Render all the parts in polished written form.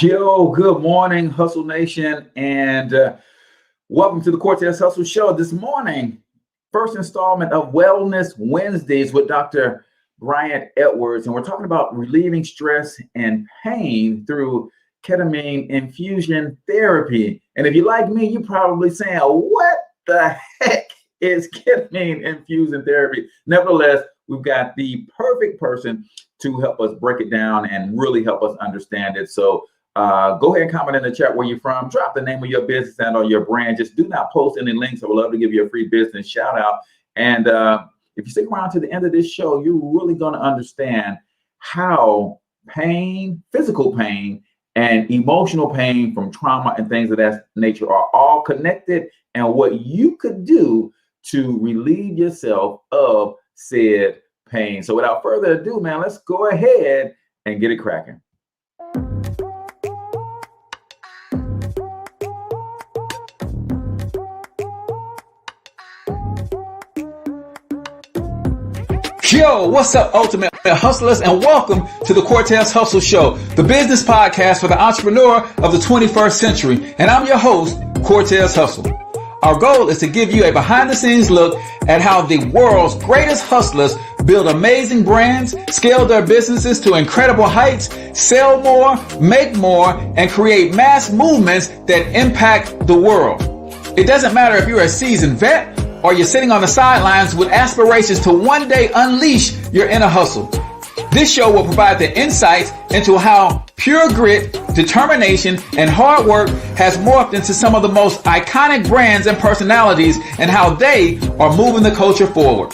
Yo, good morning, Hustle Nation, and welcome to the Cortez Hustle Show. This morning, first installment of Wellness Wednesdays with Dr. Bryant Edwars, and we're talking about relieving stress and pain through ketamine infusion therapy. And if you're like me, you're probably saying, what the heck is ketamine infusion therapy? Nevertheless, we've got the perfect person to help us break it down and really help us understand it. So go ahead and comment in the chat where you're from. Drop the name of your business and or your brand. Just do not post any links. I would love to give you a free business shout out. And if you stick around to the end of this show, you're really going to understand how pain, physical pain, and emotional pain from trauma and things of that nature are all connected, and what you could do to relieve yourself of said pain. So without further ado, man, let's go ahead and get it cracking. Yo, what's up, Ultimate Hustlers, and welcome to the Cortez Hustle Show, the business podcast for the entrepreneur of the 21st century. And I'm your host, Cortez Hustle. Our goal is to give you a behind-the-scenes look at how the world's greatest hustlers build amazing brands, scale their businesses to incredible heights, sell more, make more, and create mass movements that impact the world. It doesn't matter if you're a seasoned vet or you're sitting on the sidelines with aspirations to one day unleash your inner hustle. This show will provide the insights into how pure grit, determination, and hard work has morphed into some of the most iconic brands and personalities, and how they are moving the culture forward.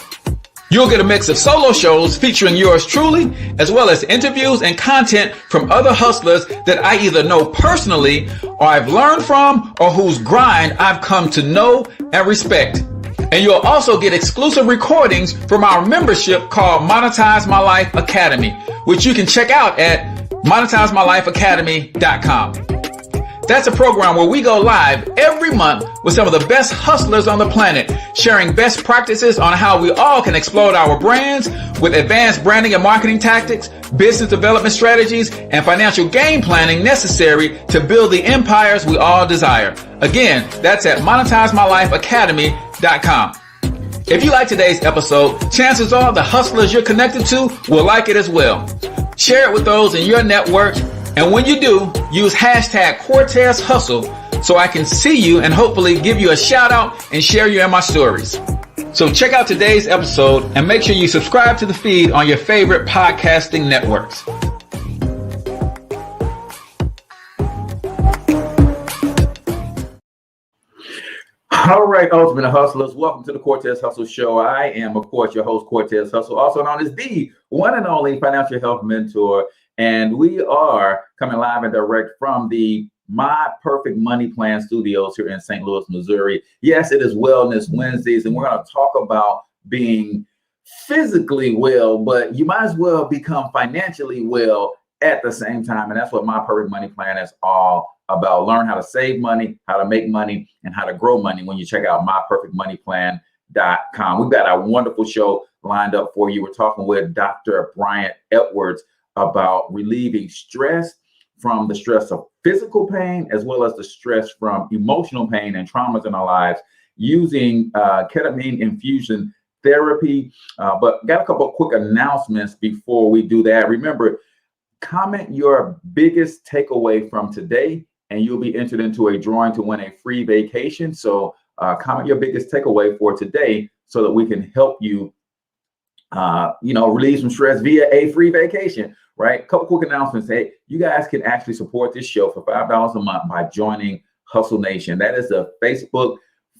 You'll get a mix of solo shows featuring yours truly, as well as interviews and content from other hustlers that I either know personally, or I've learned from, or whose grind I've come to know and respect. And you'll also get exclusive recordings from our membership called Monetize My Life Academy, which you can check out at monetizemylifeacademy.com. That's a program where we go live every month with some of the best hustlers on the planet, sharing best practices on how we all can explode our brands with advanced branding and marketing tactics, business development strategies, and financial game planning necessary to build the empires we all desire. Again, that's at monetizemylifeacademy.com. If you like today's episode, chances are the hustlers you're connected to will like it as well. Share it with those in your network, and when you do, use hashtag Cortez Hustle so I can see you and hopefully give you a shout out and share you in my stories. So check out today's episode and make sure you subscribe to the feed on your favorite podcasting networks. All right, Ultimate Hustlers, welcome to the Cortez Hustle Show. I am, of course, your host, Cortez Hustle, also known as the one and only financial health mentor. And we are coming live and direct from the My Perfect Money Plan Studios here in St. Louis, Missouri. Yes, it is Wellness Wednesdays, and we're going to talk about being physically well, but you might as well become financially well at the same time. And that's what My Perfect Money Plan is all about. Learn how to save money, how to make money, and how to grow money when you check out myperfectmoneyplan.com. We've got a wonderful show lined up for you. We're talking with Dr. Bryant Edwars about relieving stress from the stress of physical pain, as well as the stress from emotional pain and traumas in our lives using ketamine infusion therapy. But got a couple of quick announcements before we do that. Remember, comment your biggest takeaway from today, and you'll be entered into a drawing to win a free vacation. So comment your biggest takeaway for today so that we can help you, relieve some stress via a free vacation, right? Couple quick announcements. Hey, you guys can actually support this show for $5 a month by joining Hustle Nation. That is a Facebook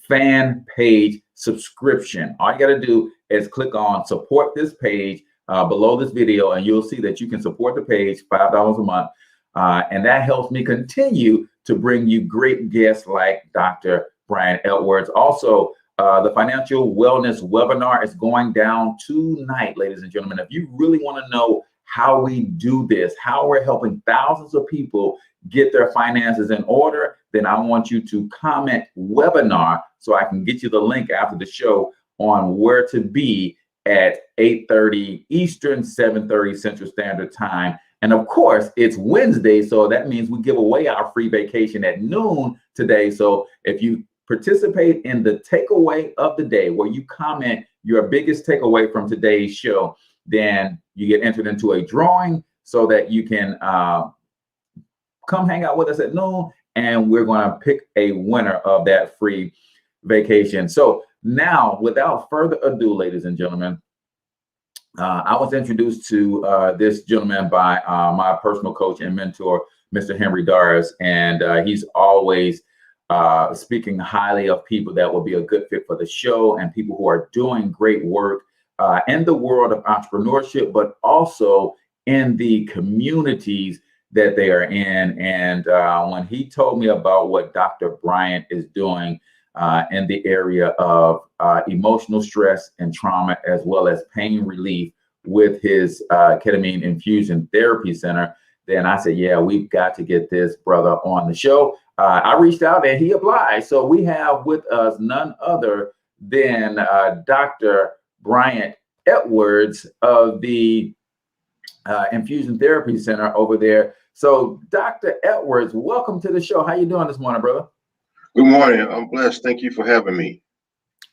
fan page subscription. All you got to do is click on support this page below this video, and you'll see that you can support the page $5 a month. And that helps me continue to bring you great guests like Dr. Bryant Edwars. Also, the financial wellness webinar is going down tonight, ladies and gentlemen. If you really want to know how we do this, how we're helping thousands of people get their finances in order, then I want you to comment webinar so I can get you the link after the show on where to be at 8:30 Eastern, 7:30 Central Standard Time. And of course, it's Wednesday, so that means we give away our free vacation at noon today. So if you participate in the takeaway of the day, where you comment your biggest takeaway from today's show, then you get entered into a drawing so that you can come hang out with us at noon, and we're going to pick a winner of that free vacation. So now, without further ado, ladies and gentlemen, I was introduced to this gentleman by my personal coach and mentor, Mr. Henry Edwars, and he's always speaking highly of people that will be a good fit for the show and people who are doing great work in the world of entrepreneurship, but also in the communities that they are in. And when he told me about what Dr. Bryant is doing in the area of emotional stress and trauma, as well as pain relief with his Ketamine Infusion Therapy Center, then I said, yeah, we've got to get this brother on the show. I reached out and he obliged. So we have with us none other than Dr. Bryant Edwars of the Infusion Therapy Center over there. So Dr. Edwars, welcome to the show. How you doing this morning, brother? Good morning. I'm blessed. Thank you for having me.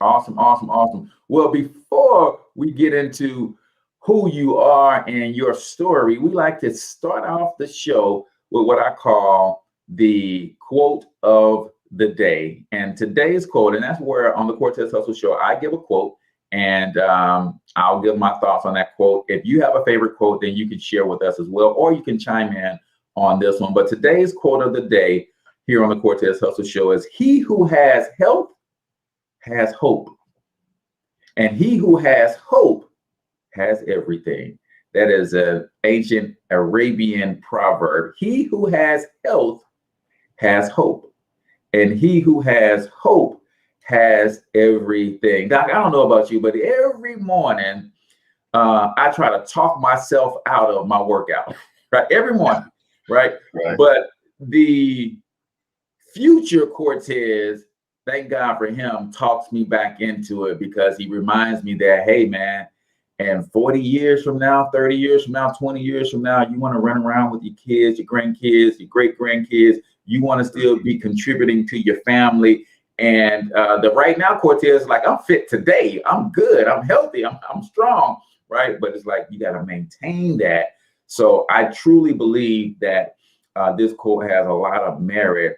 Awesome, awesome, awesome. Well, before we get into who you are and your story, we like to start off the show with what I call the quote of the day. And today's quote, and that's where on the Cortez Hustle Show, I give a quote and I'll give my thoughts on that quote. If you have a favorite quote, then you can share with us as well, or you can chime in on this one. But today's quote of the day here on the Cortez Hustle Show is, he who has health has hope, and he who has hope has everything. That is an ancient Arabian proverb. He who has health has hope, and he who has hope has everything. Doc, I don't know about you, but every morning I try to talk myself out of my workout, right? Every morning, right? But the future Cortez, thank God for him, talks me back into it, because he reminds me that, hey, man, and 40 years from now, 30 years from now, 20 years from now, you want to run around with your kids, your grandkids, your great grandkids. You want to still be contributing to your family. And the right now, Cortez is like, I'm fit today. I'm good. I'm healthy. I'm strong. Right. But it's like, you got to maintain that. So I truly believe that this quote has a lot of merit.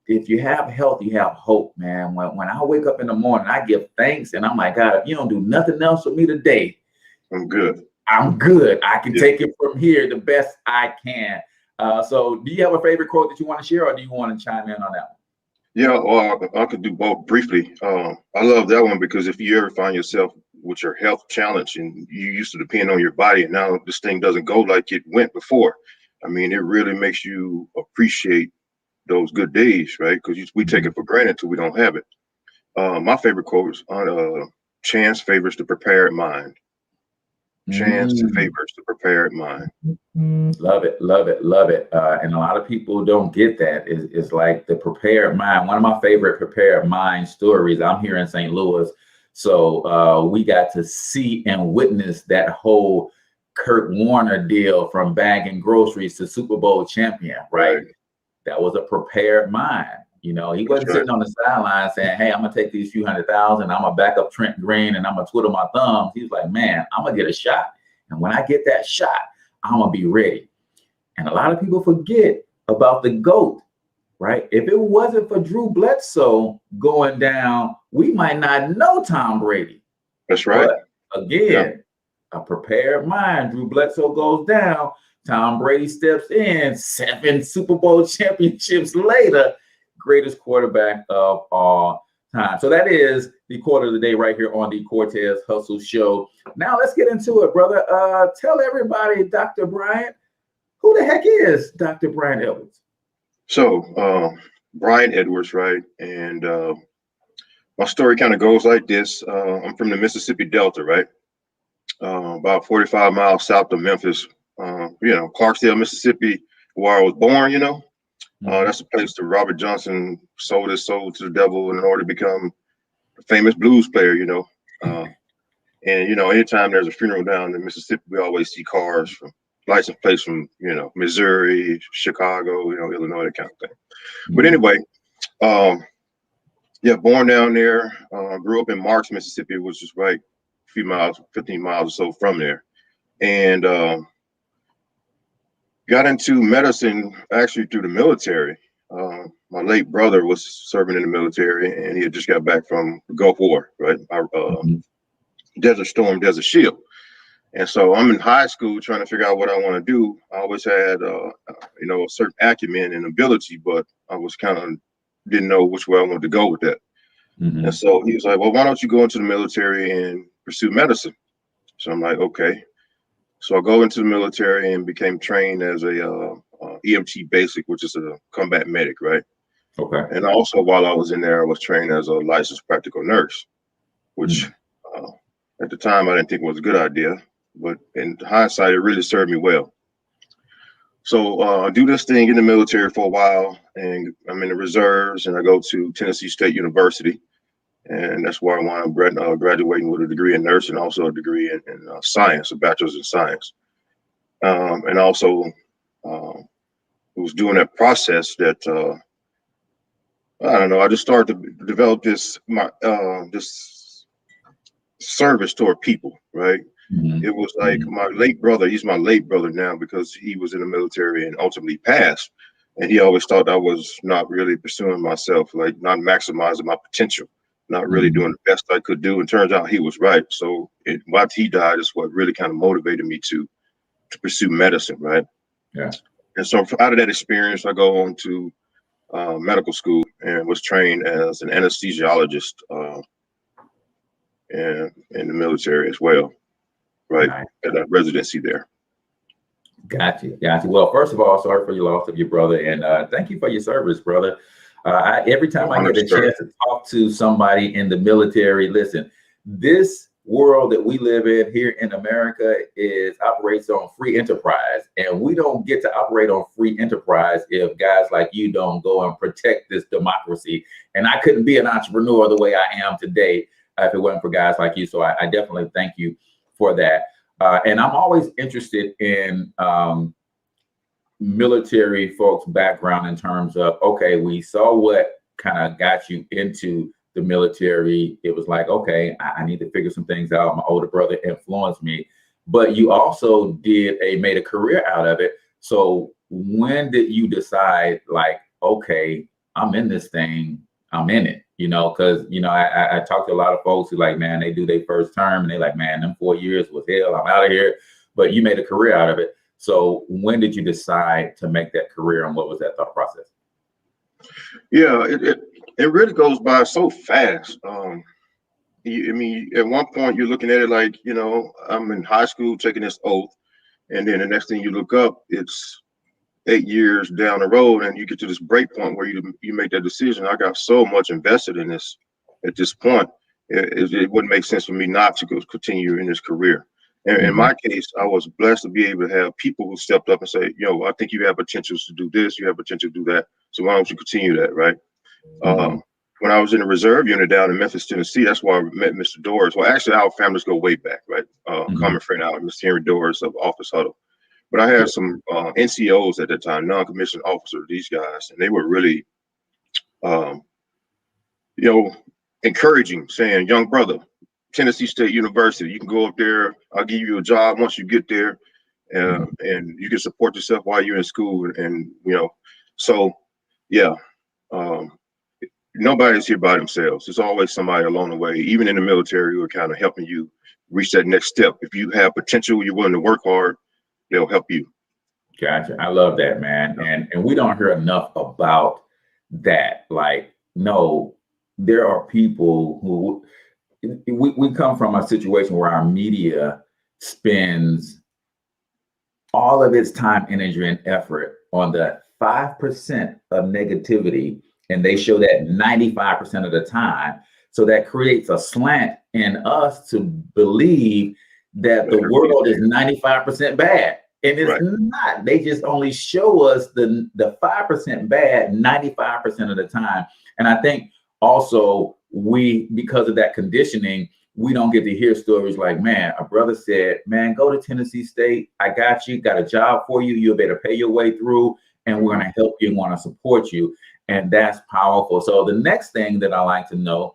If you have health, you have hope, man. When I wake up in the morning, I give thanks, and I'm like, God, if you don't do nothing else for me today, I'm good. I'm good. I can take it from here the best I can. So do you have a favorite quote that you want to share, or do you want to chime in on that one? Yeah, or I could do both briefly. I love that one, because if you ever find yourself with your health challenge and you used to depend on your body, and now this thing doesn't go like it went before, I mean, it really makes you appreciate those good days, right? Because we take it for granted till we don't have it. My favorite quote is on chance favors the prepared mind. Chance favors the prepared mind. Love it, love it, love it. And a lot of people don't get that. It's like the prepared mind. One of my favorite prepared mind stories, I'm here in St. Louis. So we got to see and witness that whole Kurt Warner deal, from bagging groceries to Super Bowl champion, right? That was a prepared mind. You know, he wasn't sitting on the sideline saying, hey, I'm going to take these few $100,000, I'm going to back up Trent Green, and I'm going to twiddle my thumbs. He was like, man, I'm going to get a shot. And when I get that shot, I'm going to be ready. And a lot of people forget about the GOAT, right? If it wasn't for Drew Bledsoe going down, we might not know Tom Brady. That's right. But again, a prepared mind. Drew Bledsoe goes down, Tom Brady steps in, 7 Super Bowl championships later, greatest quarterback of all time. So that is the quote of the day right here on the Cortez Hustle Show. Now let's get into it, brother. Tell everybody, Dr. Bryant, who the heck is Dr. Bryant Edwars? So Bryant Edwars, right? And my story kind of goes like this. I'm from the Mississippi Delta, right? About 45 miles south of Memphis. Clarksdale, Mississippi, where I was born, that's the place that Robert Johnson sold his soul to the devil in order to become a famous blues player, and anytime there's a funeral down in Mississippi, we always see cars from license plates from, Missouri, Chicago, Illinois, that kind of thing. But anyway, born down there, grew up in Marks, Mississippi, which is right a few miles, 15 miles or so from there. And got into medicine actually through the military. My late brother was serving in the military, and he had just got back from the Gulf War, right? Desert Storm, Desert Shield. And so I'm in high school trying to figure out what I want to do. I always had, a certain acumen and ability, but I was didn't know which way I wanted to go with that. And so he was like, well, why don't you go into the military and pursue medicine? So I'm like, okay. So I go into the military and became trained as a EMT basic, which is a combat medic, right? Okay. And also while I was in there, I was trained as a licensed practical nurse, which at the time I didn't think was a good idea, but in hindsight, it really served me well. So I do this thing in the military for a while, and I'm in the reserves, and I go to Tennessee State University, and that's where I wound up graduating with a degree in nursing, also a degree in science, a bachelor's in science. And also was doing that process that, I don't know, I just started to develop this service toward people, right? It was like my late brother, he's my late brother now because he was in the military and ultimately passed. And he always thought I was not really pursuing myself, like not maximizing my potential, not really doing the best I could do. And turns out he was right. So once he died is what really kind of motivated me to pursue medicine, right? Yeah. And so out of that experience, I go on to medical school and was trained as an anesthesiologist in the military as well, right? Nice. At that residency there. Got you. Well, first of all, sorry for your loss of your brother, and thank you for your service, brother. Every time I get a chance to talk to somebody in the military, listen, this world that we live in here in America operates on free enterprise, and we don't get to operate on free enterprise if guys like you don't go and protect this democracy. And I couldn't be an entrepreneur the way I am today if it wasn't for guys like you. So I definitely thank you for that. And I'm always interested in military folks' background in terms of, okay, we saw what kind of got you into the military. It was like, okay, I need to figure some things out. My older brother influenced me, but you also made a career out of it. So when did you decide, like, okay, I'm in this thing, I'm in it, because, I talk to a lot of folks who like, man, they do their first term and they like, man, them 4 years was hell, I'm out of here. But you made a career out of it. So when did you decide to make that career, and what was that thought process? Yeah, it really goes by so fast. I mean, at one point you're looking at it like, I'm in high school taking this oath, and then the next thing you look up, it's 8 years down the road, and you get to this break point where you make that decision. I got so much invested in this at this point, it wouldn't make sense for me not to continue in this career. And in my case, I was blessed to be able to have people who stepped up and say, I think you have potentials to do this, you have potential to do that. So why don't you continue that, right? When I was in the reserve unit down in Memphis, Tennessee, that's where I met Mr. Doors. Well, actually, our families go way back, right? Common friend out, Mr. Henry Doors of Office Huddle. But I had some NCOs at that time, non-commissioned officers, these guys, and they were really, encouraging, saying, young brother, Tennessee State University, you can go up there, I'll give you a job once you get there, and you can support yourself while you're in school. And, so, yeah, nobody's here by themselves. There's always somebody along the way, even in the military, who are kind of helping you reach that next step. If you have potential, you're willing to work hard, they'll help you. Gotcha. I love that, man. And we don't hear enough about that. Like, no, there are people who we come from a situation where our media spends all of its time, energy, and effort on the 5% of negativity, and they show that 95% of the time. So that creates a slant in us to believe that the world is 95% bad. And it's not. They just only show us the 5% bad 95% of the time. And I think also because of that conditioning, we don't get to hear stories like, man, a brother said, man, go to Tennessee State. I got you, got a job for you. You'll better pay your way through, and we're going to help you and want to support you. And that's powerful. So the next thing that I like to know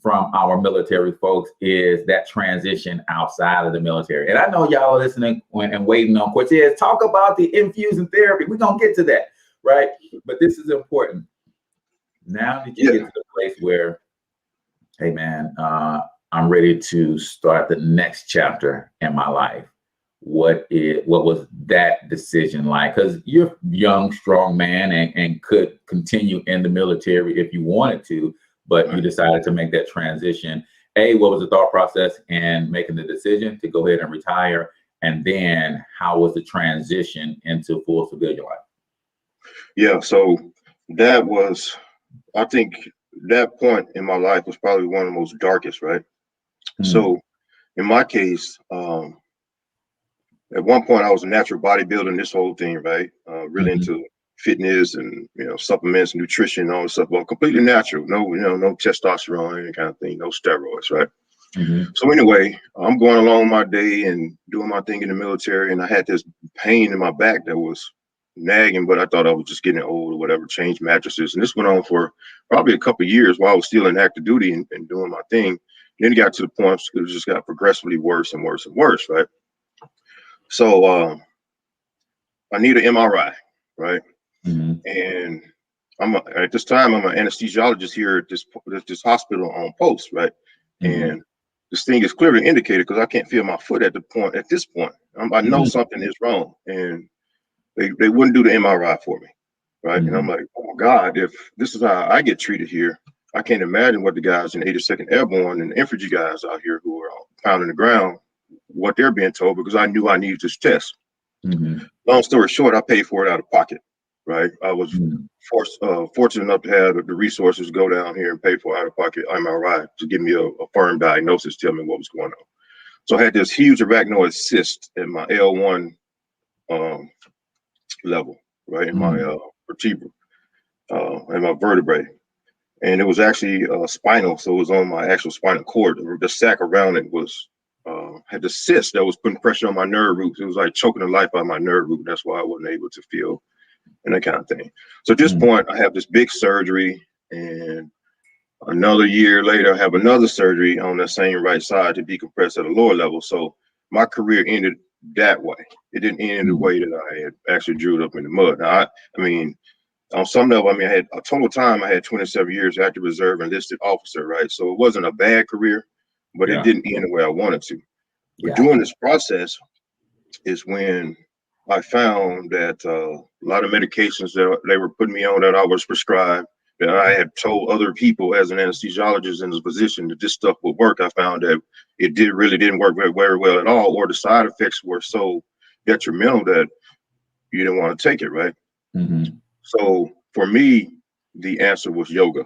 from our military folks is that transition outside of the military. And I know y'all are listening and waiting on Cortez. Talk about the infusion therapy. We're going to get to that, right? But this is important. Now that you get to the place where, hey, man, I'm ready to start the next chapter in my life. What was that decision like? Because you're a young, strong man and could continue in the military if you wanted to, but you decided to make that transition. What was the thought process in making the decision to go ahead and retire? And then how was the transition into full civilian life? Yeah, so that was, I think that point in my life was probably one of the most darkest, right? Mm-hmm. So in my case, at one point I was a natural bodybuilder, this whole thing, right? Really into fitness and, supplements, nutrition, all this stuff, well, completely natural. No testosterone, any kind of thing, no steroids, right? Mm-hmm. So anyway, I'm going along my day and doing my thing in the military, and I had this pain in my back that was nagging, but I thought I was just getting old or whatever, changed mattresses. And this went on for probably a couple of years while I was still in active duty and doing my thing. Then it got to the point it just got progressively worse and worse and worse, right? So I need an MRI, right? Mm-hmm. And at this time I'm an anesthesiologist here at this hospital on post, right? Mm-hmm. And this thing is clearly indicated because I can't feel my foot at this point. I know something is wrong, and they wouldn't do the MRI for me, right? Mm-hmm. And I'm like, oh my God, if this is how I get treated here, I can't imagine what the guys in 82nd Airborne and the infantry guys out here who are pounding the ground, what they're being told, because I knew I needed this test. Mm-hmm. Long story short, I paid for it out of pocket, right? I was fortunate enough to have the resources to go down here and pay for out of pocket MRI to give me a firm diagnosis, tell me what was going on. So I had this huge arachnoid cyst in my L1 level, right, in my vertebra, in my vertebrae. And it was actually spinal, so it was on my actual spinal cord. The sac around it was had the cyst that was putting pressure on my nerve roots. It was like choking the life out of my nerve root. That's why I wasn't able to feel and that kind of thing. So at this point, I have this big surgery, and another year later, I have another surgery on the same right side to decompress at a lower level. So my career ended that way. It didn't end the way that I had actually drew it up in the mud. Now, I mean, on some level, I had a total time, I had 27 years active reserve enlisted officer, right? So it wasn't a bad career, but it didn't end the way I wanted to. But during this process is when I found that a lot of medications that they were putting me on that I was prescribed, that I had told other people as an anesthesiologist in this position that this stuff would work. I found that it really didn't work very, very well at all, or the side effects were so detrimental that you didn't want to take it, right? Mm-hmm. So for me, the answer was yoga,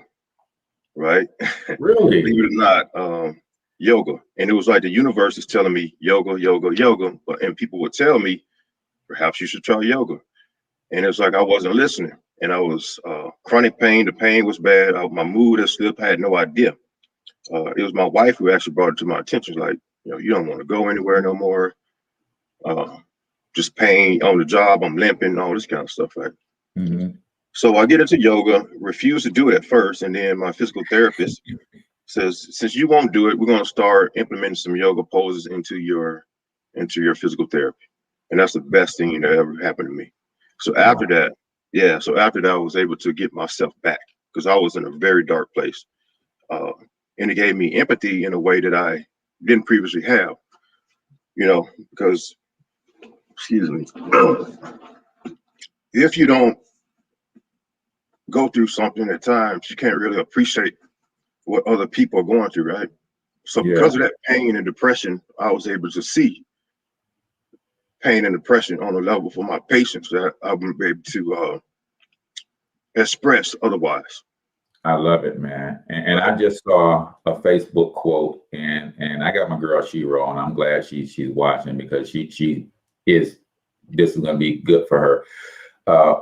right? Really? Believe it or not, yoga. And it was like the universe is telling me yoga, yoga, yoga. And people would tell me, perhaps you should try yoga. And it's like I wasn't listening. And I was chronic pain. The pain was bad. My mood had slipped. I had no idea. It was my wife who actually brought it to my attention. Like, you don't want to go anywhere no more. Just pain on the job. I'm limping, all this kind of stuff, right? Mm-hmm. So I get into yoga, refuse to do it at first. And then my physical therapist says, since you won't do it, we're going to start implementing some yoga poses into your physical therapy. And that's the best thing that ever happened to me. So after that, I was able to get myself back because I was in a very dark place. And it gave me empathy in a way that I didn't previously have, because, excuse me, if you don't go through something at times, you can't really appreciate what other people are going through, right? So because of that pain and depression, I was able to see pain and depression on a level for my patients that I wouldn't be able to express otherwise. I love it, man. And I just saw a Facebook quote, and I got my girl Shiro, and I'm glad she's watching because she is, this is going to be good for her.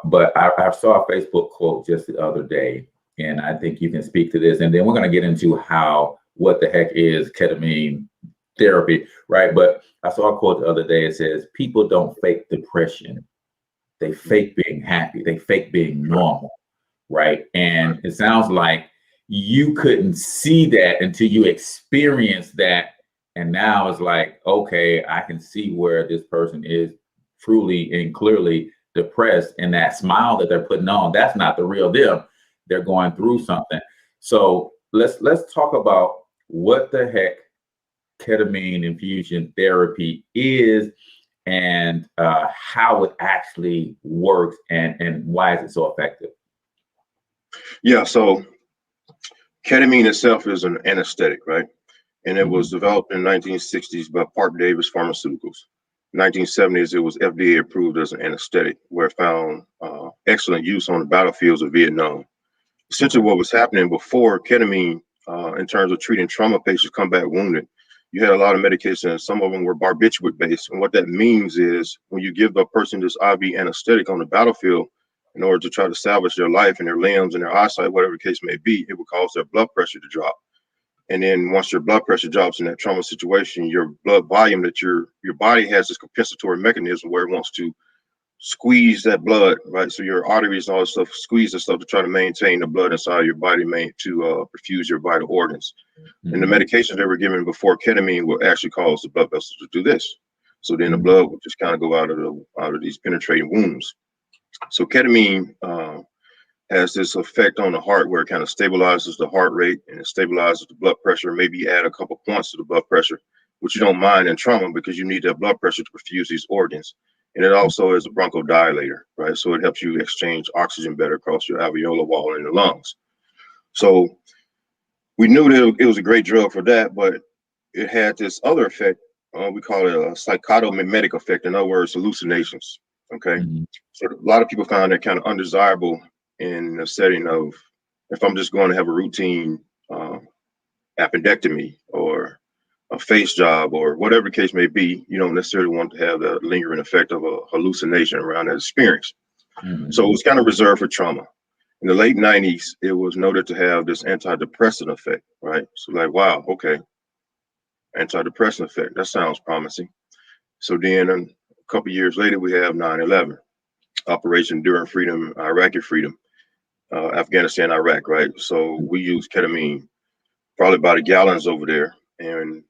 But I saw a Facebook quote just the other day, and I think you can speak to this, and then we're going to get into how what the heck is ketamine therapy, right? But I saw a quote the other day. It says, people don't fake depression. They fake being happy. They fake being normal, right? And it sounds like you couldn't see that until you experienced that. And now it's like, okay, I can see where this person is truly and clearly depressed, and that smile that they're putting on, that's not the real them. They're going through something. So let's talk about what the heck ketamine infusion therapy is, and how it actually works, and why is it so effective? Yeah, so ketamine itself is an anesthetic, right? And it was developed in the 1960s by Park Davis Pharmaceuticals. 1970s, it was FDA approved as an anesthetic, where it found excellent use on the battlefields of Vietnam. Essentially, what was happening before ketamine, in terms of treating trauma patients come back wounded, you had a lot of medications. Some of them were barbiturate based. And what that means is when you give a person this IV anesthetic on the battlefield in order to try to salvage their life and their limbs and their eyesight, whatever the case may be, it would cause their blood pressure to drop. And then once your blood pressure drops in that trauma situation, your blood volume, that your body has this compensatory mechanism where it wants to squeeze that blood, right? So your arteries and all this stuff, squeeze the stuff to try to maintain the blood inside your body, to perfuse your vital organs. And the medications they were given before ketamine will actually cause the blood vessels to do this. So then the blood will just kind of go out of these penetrating wounds. So ketamine has this effect on the heart where it kind of stabilizes the heart rate and it stabilizes the blood pressure, maybe add a couple points to the blood pressure, which you don't mind in trauma because you need that blood pressure to perfuse these organs. And it also is a bronchodilator, right? So it helps you exchange oxygen better across your alveolar wall in the lungs. So we knew that it was a great drug for that, but it had this other effect. We call it a psychotomimetic effect. In other words, hallucinations. Okay. So a lot of people found that kind of undesirable in the setting of, if I'm just going to have a routine appendectomy or a face job or whatever the case may be, you don't necessarily want to have the lingering effect of a hallucination around that experience. So it was kind of reserved for trauma. In the late 90s, it was noted to have this antidepressant effect, right? So like, wow, okay, antidepressant effect, that sounds promising. So then a couple of years later, we have 9/11, Operation Enduring Freedom, Iraqi Freedom, Afghanistan, Iraq, right? So we use ketamine, probably by the gallons over there. And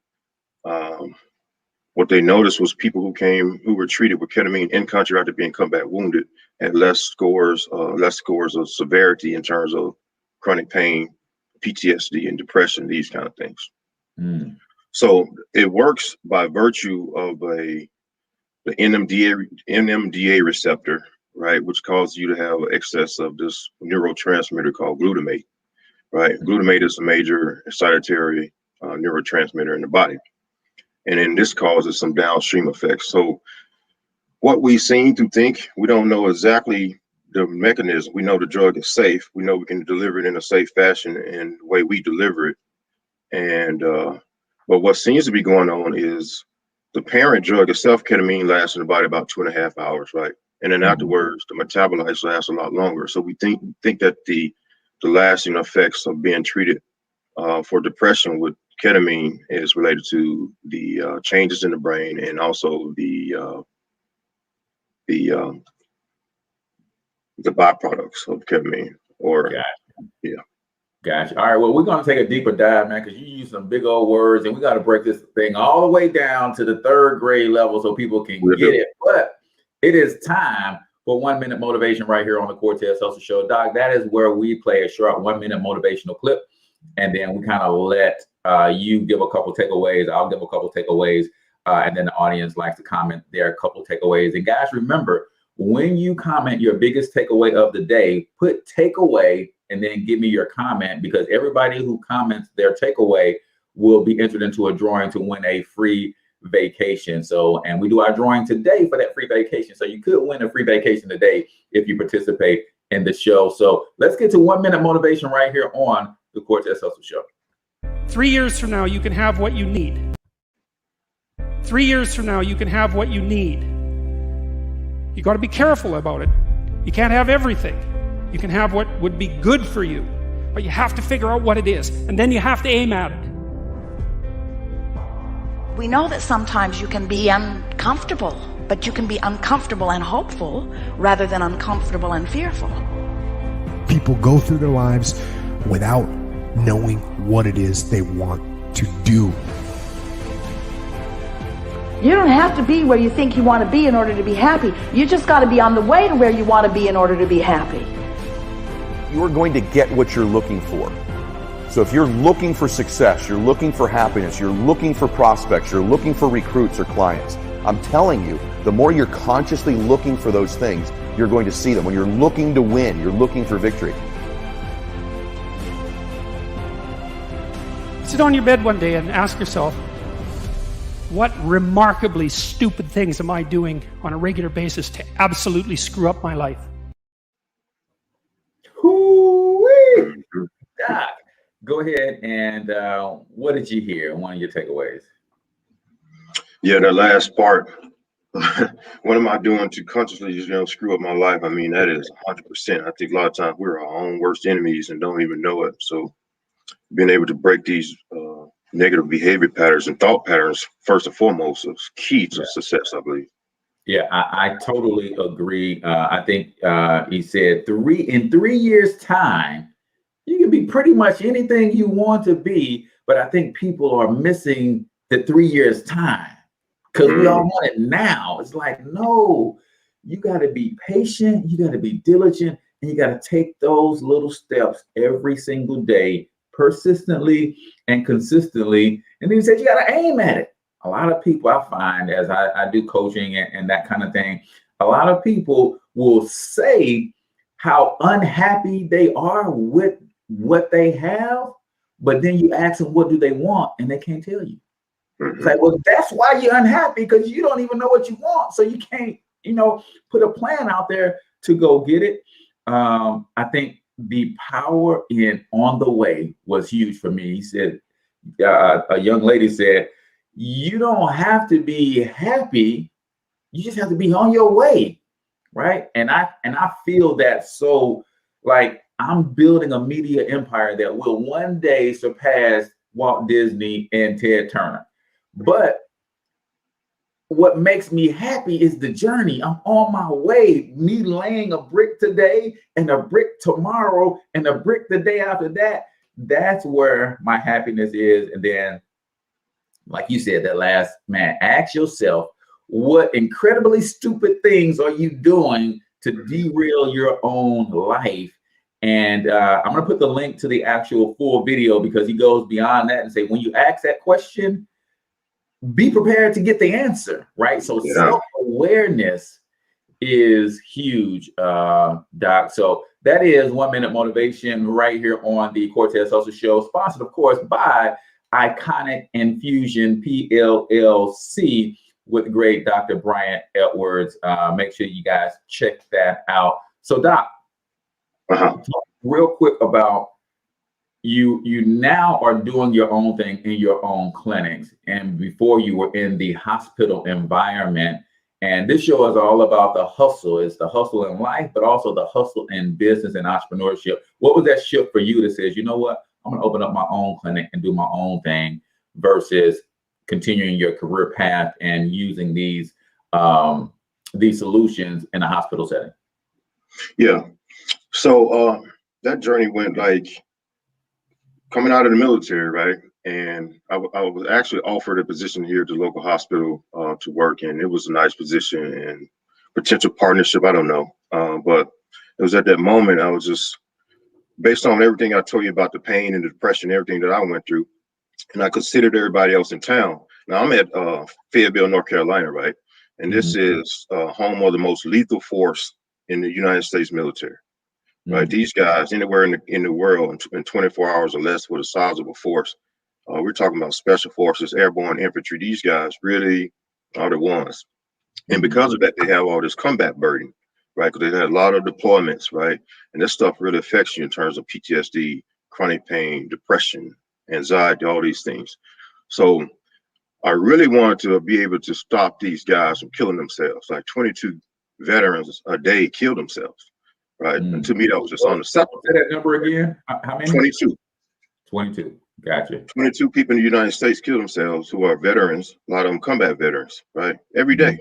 what they noticed was people who were treated with ketamine in country after being come back wounded had less scores of severity in terms of chronic pain, PTSD, and depression, these kind of things. So it works by virtue of the NMDA receptor, right, which causes you to have excess of this neurotransmitter called glutamate, right? Glutamate is a major excitatory neurotransmitter in the body. And then this causes some downstream effects. So what we seem to think, we don't know exactly the mechanism. We know the drug is safe. We know we can deliver it in a safe fashion in the way we deliver it. And but what seems to be going on is the parent drug itself, ketamine, lasts in the body about 2.5 hours, right? And then afterwards, the metabolites last a lot longer. So we think that the lasting effects of being treated for depression with ketamine is related to the changes in the brain and also the byproducts of ketamine. Or Gotcha. All right. Well, we're going to take a deeper dive, man, because you use some big old words, and we got to break this thing all the way down to the 3rd grade level so people can get it. But it is time for 1 minute motivation right here on the Cortez Hustle Show. Doc, that is where we play a short 1 minute motivational clip, and then we kind of let you give a couple takeaways. I'll give a couple takeaways, and then the audience likes to comment their couple takeaways. And guys, remember, when you comment your biggest takeaway of the day, put takeaway and then give me your comment, because everybody who comments their takeaway will be entered into a drawing to win a free vacation. So, and we do our drawing today for that free vacation. So you could win a free vacation today if you participate in the show. So let's get to 1 minute motivation right here on the Cortez Hustle Show. 3 years from now, you can have what you need. 3 years from now, you can have what you need. You got to be careful about it. You can't have everything. You can have what would be good for you, but you have to figure out what it is, and then you have to aim at it. We know that sometimes you can be uncomfortable, but you can be uncomfortable and hopeful rather than uncomfortable and fearful. People go through their lives without knowing what it is they want to do. You don't have to be where you think you want to be in order to be happy. You just got to be on the way to where you want to be in order to be happy. You are going to get what you're looking for. So if you're looking for success, you're looking for happiness, you're looking for prospects, you're looking for recruits or clients, I'm telling you, the more you're consciously looking for those things, you're going to see them. When you're looking to win, you're looking for victory. Sit on your bed one day and ask yourself, what remarkably stupid things am I doing on a regular basis to absolutely screw up my life? Hoo-wee. Doc, go ahead and what did you hear? One of your takeaways. Yeah, the last part. What am I doing to consciously, screw up my life? I mean, that is 100%. I think a lot of times we're our own worst enemies and don't even know it. So being able to break these negative behavior patterns and thought patterns, first and foremost, is key to success, I believe. Yeah, I totally agree. I think he said in 3 years' time, you can be pretty much anything you want to be, but I think people are missing the 3 years' time because we all want it now. It's like, no, you got to be patient, you got to be diligent, and you got to take those little steps every single day, persistently and consistently. And then he said, you got to aim at it. A lot of people I find as I do coaching and that kind of thing, a lot of people will say how unhappy they are with what they have, but then you ask them, what do they want? And they can't tell you. It's like, well, that's why you're unhappy, because you don't even know what you want. So you can't, put a plan out there to go get it. I think the power in on the way was huge for me. He said, a young lady said, you don't have to be happy. You just have to be on your way. Right. And I feel that. So like I'm building a media empire that will one day surpass Walt Disney and Ted Turner. But what makes me happy is the journey. I'm on my way, me laying a brick today and a brick tomorrow and a brick the day after that. That's where my happiness is. And then, like you said, that last man, ask yourself, what incredibly stupid things are you doing to derail your own life? And I'm going to put the link to the actual full video because he goes beyond that and say, when you ask that question, be prepared to get the answer, right? So self-awareness is huge, Doc. So that is 1 Minute Motivation right here on the Cortez Hustle Show, sponsored, of course, by Iconic Infusion, PLLC, with the great Dr. Bryant Edwars. Make sure you guys check that out. So, Doc, talk real quick about you now are doing your own thing in your own clinics. And before you were in the hospital environment. And this show is all about the hustle. It's the hustle in life, but also the hustle in business and entrepreneurship. What was that shift for you that says, you know what, I'm going to open up my own clinic and do my own thing versus continuing your career path and using these solutions in a hospital setting? Yeah. So that journey went like coming out of the military, right? And I was actually offered a position here at the local hospital to work in. It was a nice position and potential partnership. I don't know. But it was at that moment, I was just, based on everything I told you about the pain and the depression, everything that I went through, and I considered everybody else in town. Now I'm at Fayetteville, North Carolina, right? And this is home of the most lethal force in the United States military. Right, these guys anywhere in the world in 24 hours or less with a sizable force. We're talking about special forces, airborne infantry. These guys really are the ones. And because of that, they have all this combat burden, right? Because they had a lot of deployments, right? And this stuff really affects you in terms of PTSD, chronic pain, depression, anxiety, all these things. So I really wanted to be able to stop these guys from killing themselves. Like 22 veterans a day kill themselves. Right. And to me, that was just unacceptable. Say that number again. How many? 22. 22. Gotcha. 22 people in the United States kill themselves who are veterans, a lot of them combat veterans, right? Every day.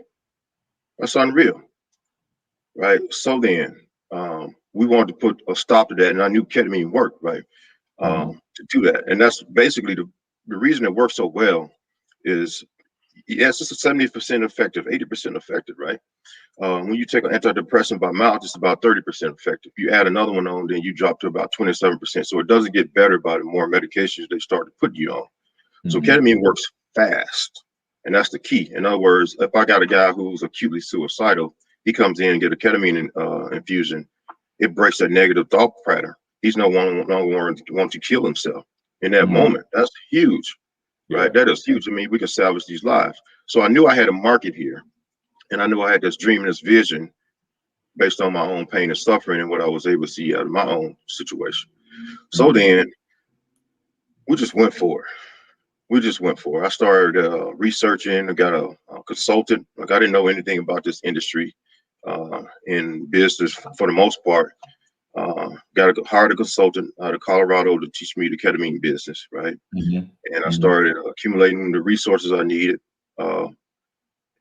That's unreal, right? So then we wanted to put a stop to that, and I knew ketamine worked, right? To do that. And that's basically the reason it works so well is, yes, it's a 70% effective, 80% effective, right? When you take an antidepressant by mouth, it's about 30% effective. You add another one on, then you drop to about 27%. So it doesn't get better by the more medications they start to put you on. So ketamine works fast, and that's the key. In other words, if I got a guy who's acutely suicidal, he comes in and get a ketamine infusion, it breaks that negative thought pattern. He's no longer want to kill himself in that moment. That's huge, right? That is huge. I mean, we can salvage these lives. So I knew I had a market here, and I knew I had this dream and this vision based on my own pain and suffering and what I was able to see out of my own situation. So then we just went for it. I started researching. I got a consultant. Like, I didn't know anything about this industry in business for the most part. Hired a consultant out of Colorado to teach me the ketamine business, right? And I started accumulating the resources I needed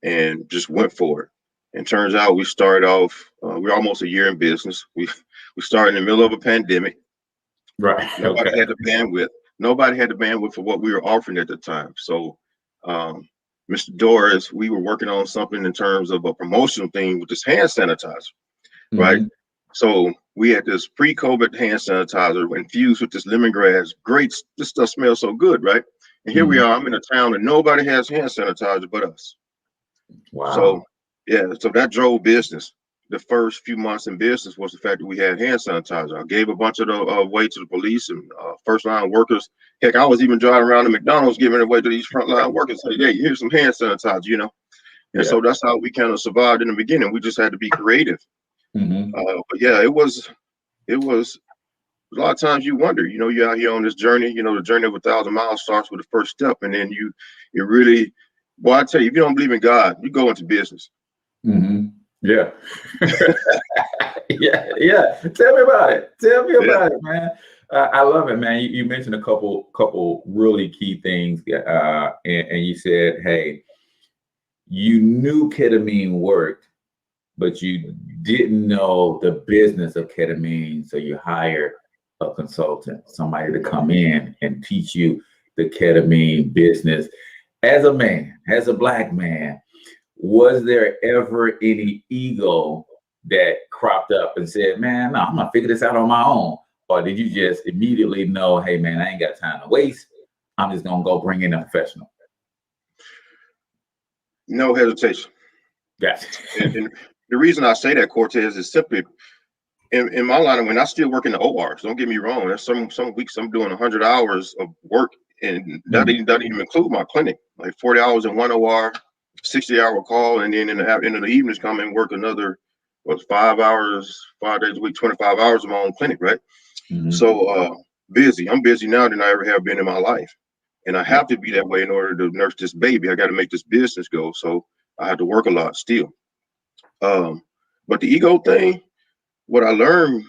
and just went for it. And turns out we started off, we're almost a year in business. We started in the middle of a pandemic. Right. Nobody had the bandwidth. Nobody had the bandwidth for what we were offering at the time. So Mr. Doris, we were working on something in terms of a promotional thing with this hand sanitizer, right? So we had this pre-COVID hand sanitizer infused with this lemongrass. Great, this stuff smells so good, right? And here we are, I'm in a town and nobody has hand sanitizer but us. Wow. So yeah, so that drove business. The first few months in business was the fact that we had hand sanitizer. I gave a bunch of the away to the police and first line workers. Heck, I was even driving around the McDonald's giving it away to these frontline workers. Hey, here's some hand sanitizer, you know? And so that's how we kind of survived in the beginning. We just had to be creative. But yeah, it was a lot of times you wonder, you know, you're out here on this journey, you know, the journey of 1,000 miles starts with the first step. And then you really, boy, I tell you, if you don't believe in God, you go into business. Yeah. yeah. Tell me about it, man. I love it, man. You mentioned a couple really key things. And you said, hey, you knew ketamine worked, but you didn't know the business of ketamine. So you hired a consultant, somebody to come in and teach you the ketamine business. As a man, as a Black man, was there ever any ego that cropped up and said, man, no, I'm gonna figure this out on my own? Or did you just immediately know, hey, man, I ain't got time to waste. I'm just gonna go bring in a professional? No hesitation. Gotcha. And the reason I say that, Cortez, is simply in my line of when I still work in the ORs. Don't get me wrong. There's some weeks I'm doing 100 hours of work, and that doesn't even include my clinic. Like 40 hours in one OR, 60-hour call, and then in the evenings come and work another 5 hours, 5 days a week, 25 hours of my own clinic, right? So busy. I'm busy now than I ever have been in my life, and I have to be that way in order to nurse this baby. I got to make this business go, so I have to work a lot still. But the ego thing, what I learned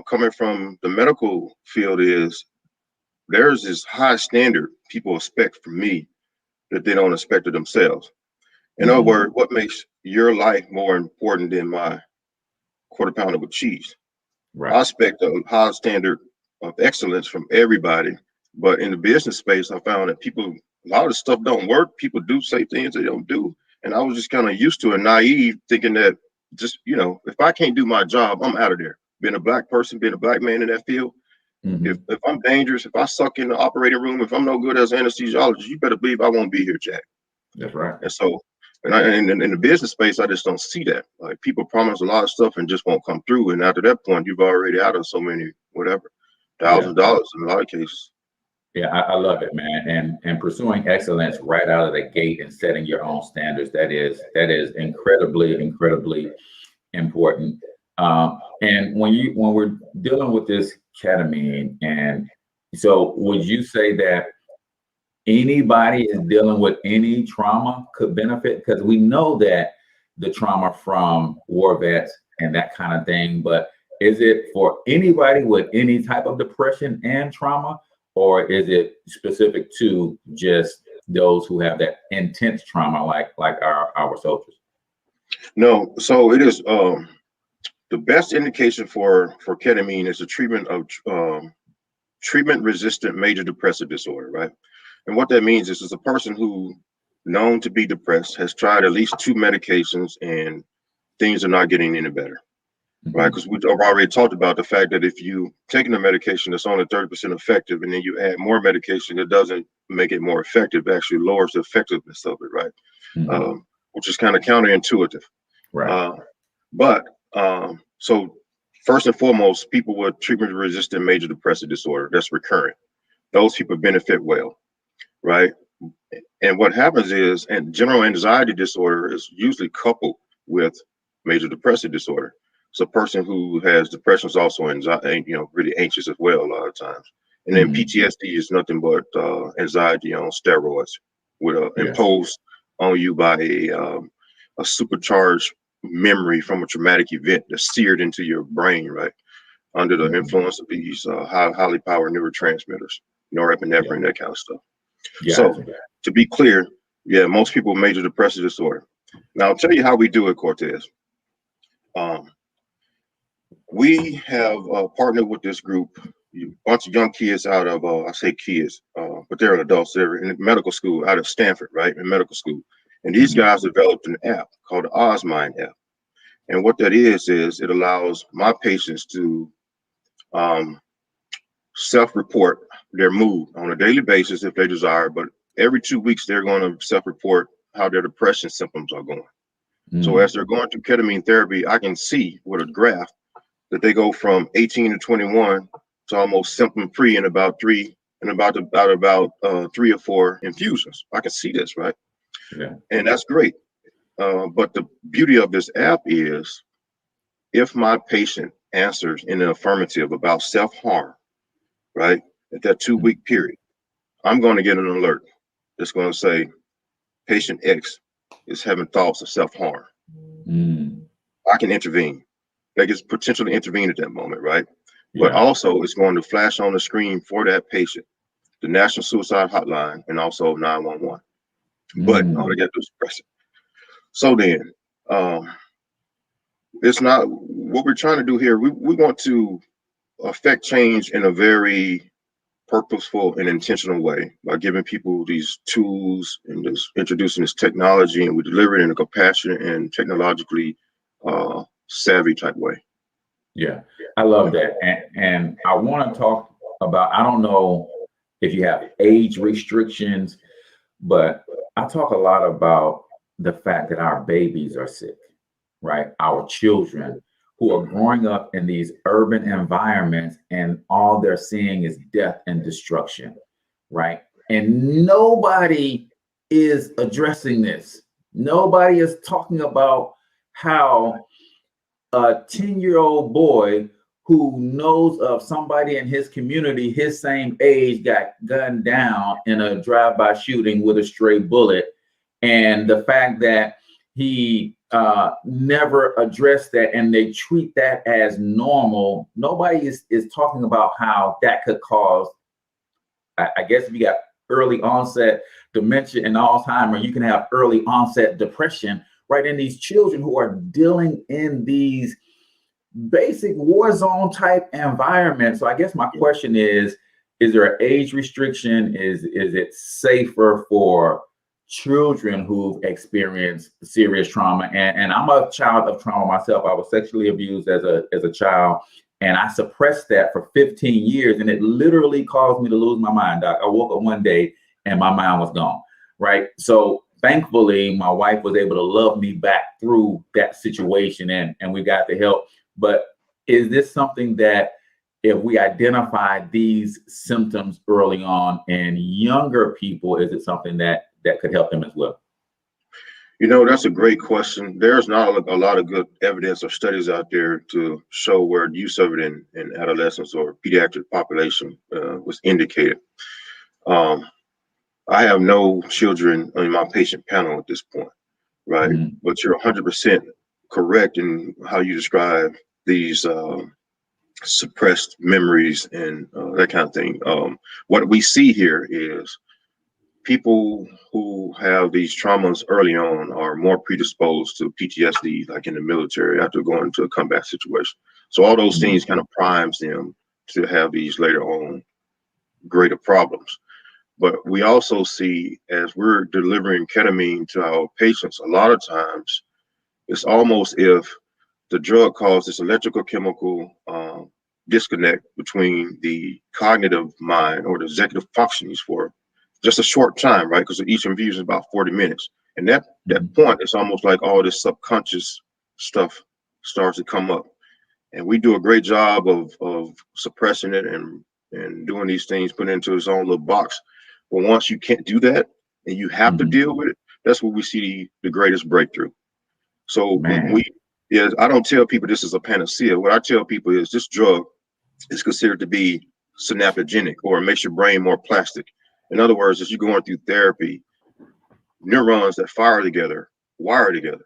coming from the medical field is there's this high standard people expect from me that they don't expect of themselves. In other words, what makes your life more important than my quarter pounder with cheese? Right. I expect a high standard of excellence from everybody. But in the business space, I found that a lot of stuff don't work. People do say things they don't do. And I was just kind of used to it, naive, thinking that just, you know, if I can't do my job, I'm out of there. Being a Black person, being a Black man in that field, if I'm dangerous, if I suck in the operating room, if I'm no good as an anesthesiologist, you better believe I won't be here, Jack. That's right. And so, and in the business space, I just don't see that. Like, people promise a lot of stuff and just won't come through. And after that point, you've already out of so many, whatever, $1,000 in a lot of cases. Yeah, I love it, man. And pursuing excellence right out of the gate and setting your own standards, that is incredibly important. And when we're dealing with this ketamine, and so would you say that anybody is dealing with any trauma could benefit? Because we know that the trauma from war vets and that kind of thing, but is it for anybody with any type of depression and trauma? or is it specific to just those who have that intense trauma, like our soldiers? No, so it is the best indication for ketamine is the treatment of treatment-resistant major depressive disorder, right? And what that means is it's a person who known to be depressed has tried at least 2 medications and things are not getting any better, right? Because we've already talked about the fact that if you taking a medication that's only 30% effective and then you add more medication, it doesn't make it more effective, it actually lowers the effectiveness of it, right? Which is kind of counterintuitive. Right. So first and foremost, people with treatment-resistant major depressive disorder that's recurrent, those people benefit well, right? And what happens is, and general anxiety disorder is usually coupled with major depressive disorder. So a person who has depression is also anxiety, really anxious as well a lot of times. And then PTSD is nothing but anxiety on steroids, with imposed on you by a supercharged memory from a traumatic event that's seared into your brain, right? Under the influence of these highly powered neurotransmitters, norepinephrine, that kind of stuff. So to be clear, most people with major depressive disorder. Now I'll tell you how we do it, Cortez. We have partnered with this group, a bunch of young kids out of, I say kids, but they're adults. They're in medical school out of Stanford, right? In medical school. And these guys developed an app called the Osmind app. And what that is it allows my patients to self-report their mood on a daily basis if they desire, but every 2 weeks they're going to self-report how their depression symptoms are going. So as they're going through ketamine therapy, I can see with a graph that they go from 18 to 21 to almost symptom-free in about 3 or 4 infusions. I can see this, right? Yeah. And that's great. But the beauty of this app is if my patient answers in the affirmative about self-harm, right, at that 2-week period, I'm going to get an alert that's going to say patient X is having thoughts of self-harm. I can intervene. They can potentially intervene at that moment, right? But also it's going to flash on the screen for that patient, the National Suicide Hotline, and also 911. But all they got to do is press it. So then, it's not what we're trying to do here. We want to affect change in a very purposeful and intentional way by giving people these tools and just introducing this technology, and we deliver it in a compassionate and technologically savvy type way. Yeah, I love that. And I want to talk about, I don't know if you have age restrictions, but I talk a lot about the fact that our babies are sick, right? Our children who are growing up in these urban environments, and all they're seeing is death and destruction, right? And nobody is addressing this. Nobody is talking about how a 10-year-old boy who knows of somebody in his community, his same age, got gunned down in a drive-by shooting with a stray bullet. And the fact that he never addressed that, and they treat that as normal. Nobody is talking about how that could cause, I guess if you got early onset dementia and Alzheimer's, you can have early onset depression, right? In these children who are dealing in these basic war zone type environments. So I guess my question is there an age restriction? Is it safer for children who've experienced serious trauma? And I'm a child of trauma myself. I was sexually abused as a child, and I suppressed that for 15 years, and it literally caused me to lose my mind, Doc. I woke up one day and my mind was gone, right? So thankfully, my wife was able to love me back through that situation, and we got the help. But is this something that if we identify these symptoms early on in younger people, is it something that could help them as well? That's a great question. There's not a lot of good evidence or studies out there to show where use of it in adolescents or pediatric population was indicated. I have no children on my patient panel at this point, right? But you're 100% correct in how you describe these suppressed memories and that kind of thing. What we see here is people who have these traumas early on are more predisposed to PTSD, like in the military after going into a combat situation. So all those things kind of primes them to have these later on greater problems. But we also see, as we're delivering ketamine to our patients, a lot of times it's almost if the drug causes this electrical chemical disconnect between the cognitive mind or the executive functions for just a short time, right? Because each infusion is about 40 minutes. And that point, it's almost like all this subconscious stuff starts to come up. And we do a great job of suppressing it and doing these things, putting it into its own little box. But once you can't do that and you have to deal with it, that's where we see the greatest breakthrough. So I don't tell people this is a panacea. What I tell people is this drug is considered to be synaptogenic, or it makes your brain more plastic. In other words, as you're going through therapy, neurons that fire together, wire together,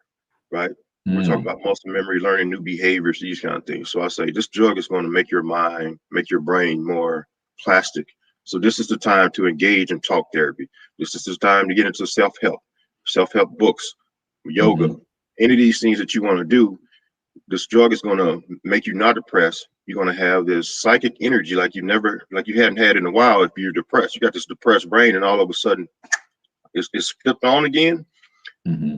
right? We're talking about muscle memory, learning new behaviors, these kind of things. So I say this drug is going to make your mind, make your brain more plastic. So this is the time to engage in talk therapy. This is the time to get into self-help books, yoga, any of these things that you want to do. This drug is going to make you not depressed. You're going to have this psychic energy like you hadn't had in a while. If you're depressed, you got this depressed brain, and all of a sudden it's flipped on again.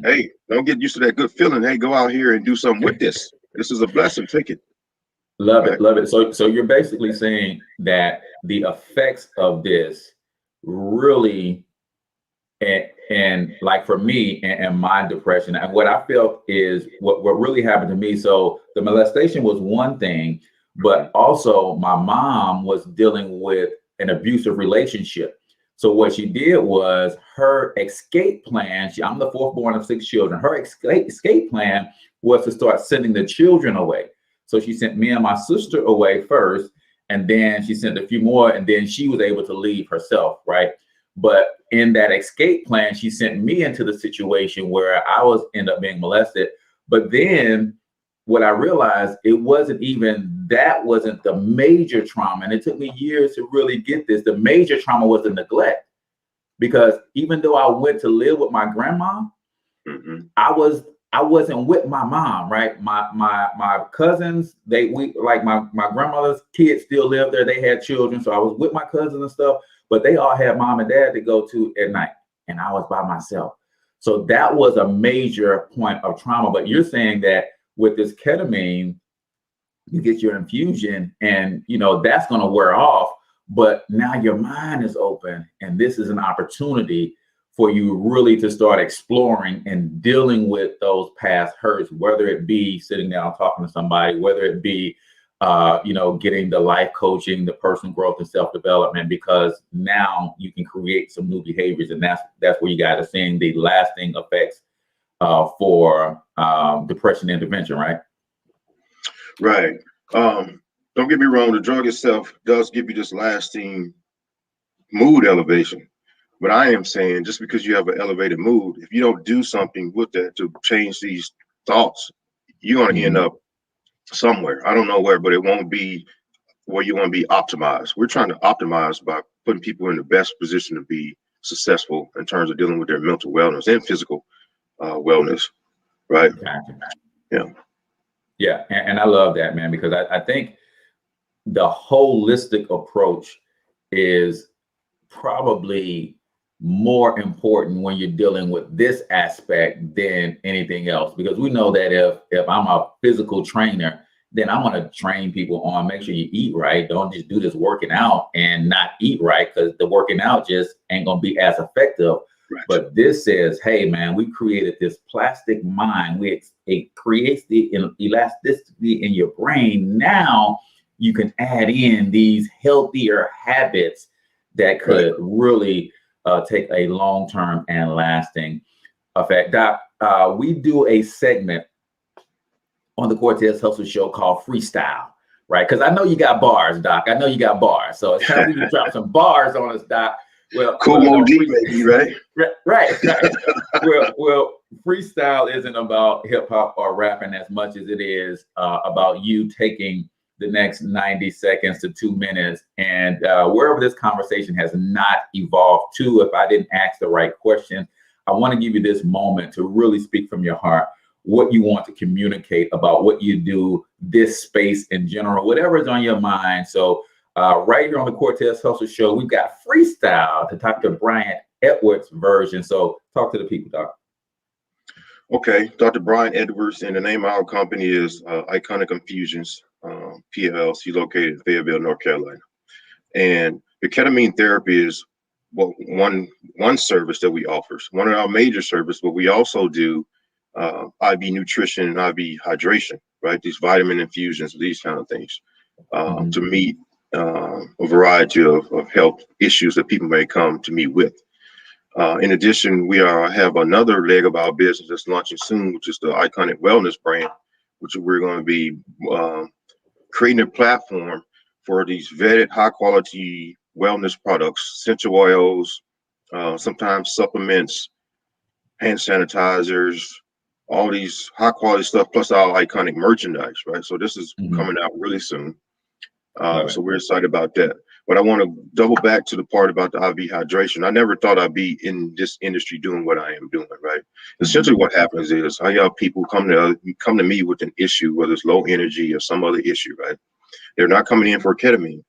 Hey, don't get used to that good feeling. Hey, go out here and do something with this. This is a blessing. Take it. Love it. Love it. So you're basically saying that the effects of this really, and like for me and my depression, and what I felt is what really happened to me. So the molestation was one thing, but also my mom was dealing with an abusive relationship. So what she did was her escape plan. I'm the fourth born of 6 children. Her escape plan was to start sending the children away. So she sent me and my sister away first, and then she sent a few more, and then she was able to leave herself, right? But in that escape plan, she sent me into the situation where I end up being molested. But then what I realized, wasn't the major trauma. And it took me years to really get this. The major trauma was the neglect. Because even though I went to live with my grandma, I wasn't with my mom, right? My cousins, my grandmother's kids still lived there. They had children. So I was with my cousins and stuff, but they all had mom and dad to go to at night. And I was by myself. So that was a major point of trauma. But you're saying that with this ketamine, you get your infusion and, that's going to wear off. But now your mind is open. And this is an opportunity for you really to start exploring and dealing with those past hurts, whether it be sitting down talking to somebody, whether it be, getting the life coaching, the personal growth and self-development, because now you can create some new behaviors. And that's where you guys are seeing the lasting effects for depression intervention, right? Right. Don't get me wrong. The drug itself does give you this lasting mood elevation. But I am saying, just because you have an elevated mood, if you don't do something with that to change these thoughts, you're going to end up somewhere. I don't know where, but it won't be where you want to be optimized. We're trying to optimize by putting people in the best position to be successful in terms of dealing with their mental wellness and physical wellness. Right. Yeah. And I love that, man, because I think the holistic approach is probably more important when you're dealing with this aspect than anything else, because we know that if I'm a physical trainer, then I'm going to train people on make sure you eat right. Don't just do this working out and not eat right, because the working out just ain't going to be as effective. Right. But this says, hey, man, we created this plastic mind. It creates the elasticity in your brain. Now you can add in these healthier habits that could really take a long-term and lasting effect. Doc, we do a segment on the Cortez Hustle Show called Freestyle, right? Because I know you got bars, Doc. I know you got bars. So it's time for you to drop some bars on us, Doc. Well, baby, right? Right. Well, freestyle isn't about hip hop or rapping as much as it is about you taking the next 90 seconds to 2 minutes. And wherever this conversation has not evolved to, if I didn't ask the right question, I want to give you this moment to really speak from your heart what you want to communicate about what you do, this space in general, whatever is on your mind. So right here on the Cortez Hustle Show, we've got Freestyle to talk to Bryant Edwars version. So talk to the people, Doc. Okay, Dr. Bryant Edwars, and the name of our company is Iconic Infusions, PLLC, located in Fayetteville, North Carolina. And the ketamine therapy is one service that we offer, one of our major services, but we also do IV nutrition and IV hydration, right? These vitamin infusions, these kind of things, to meet a variety of health issues that people may come to me with. In addition, we have another leg of our business that's launching soon, which is the Iconic Wellness brand, which we're going to be creating a platform for these vetted, high-quality wellness products, essential oils, sometimes supplements, hand sanitizers, all these high-quality stuff, plus our iconic merchandise, right? So this is coming out really soon. So we're excited about that. But I want to double back to the part about the IV hydration. I never thought I'd be in this industry doing what I am doing, right? Essentially what happens is I have people come to me with an issue, whether it's low energy or some other issue, right? They're not coming in for ketamine.